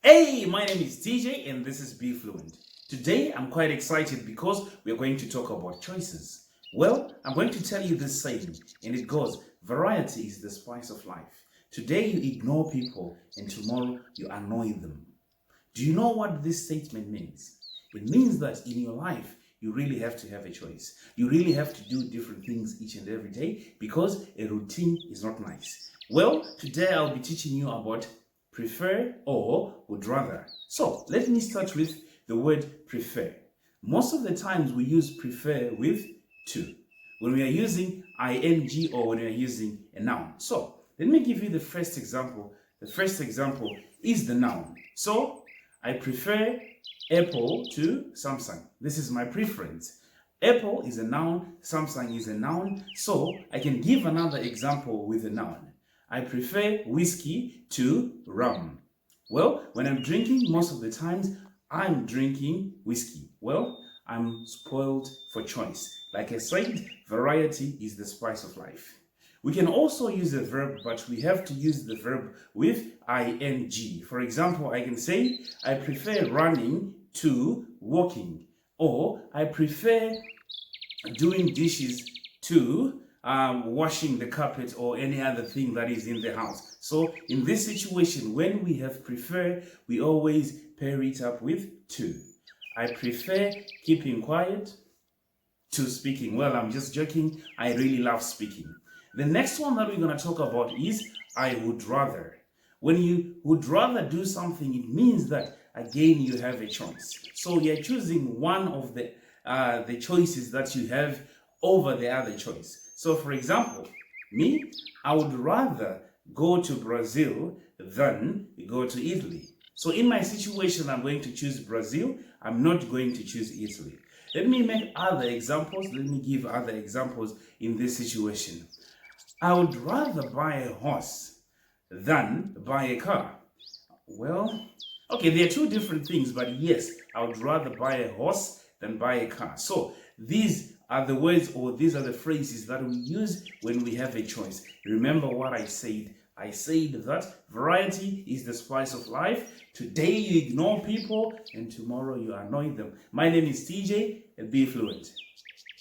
Hey, my name is TJ and this is Befluent. Today I'm quite excited because we are going to talk about choices. Well, I'm going to tell you this saying and it goes, variety is the spice of life. Today you ignore people and tomorrow you annoy them. Do you know what this statement means? It means that in your life, you really have to have a choice. You really have to do different things each and every day because a routine is not nice. Well, today I'll be teaching you about prefer or would rather. So let me start with the word prefer. Most of the times we use prefer with to when we are using ing or when we are using a noun. So let me give you the first example. The first example is the noun. So I prefer Apple to Samsung. This is my preference. Apple is a noun, Samsung is a noun. So I can give another example with a noun. I prefer whiskey to rum. Well, when I'm drinking, most of the times I'm drinking whiskey. Well, I'm spoiled for choice. Like I said, variety is the spice of life. We can also use a verb, but we have to use the verb with ing. For example, I can say, I prefer running to walking. Or I prefer doing dishes to washing the carpet or any other thing that is in the house. So in this situation, when we have prefer, we always pair it up with to. I prefer keeping quiet to speaking. Well, I'm just joking. I really love speaking. The next one that we're going to talk about is I would rather. When you would rather do something, it means that, again, you have a choice. So you're choosing one of the choices that you have over the other choice. So, for example, me, I would rather go to Brazil than go to Italy. So in my situation, I'm going to choose Brazil. I'm not going to choose Italy. Let me make other examples. Let me give other examples in this situation. I would rather buy a horse than buy a car. Well, okay, there are two different things, but yes, I would rather buy a horse than buy a car. So these are the words or these are the phrases that we use when we have a choice. Remember what I said. I said that variety is the spice of life. Today you ignore people and tomorrow you annoy them. My name is TJ and Be Fluent.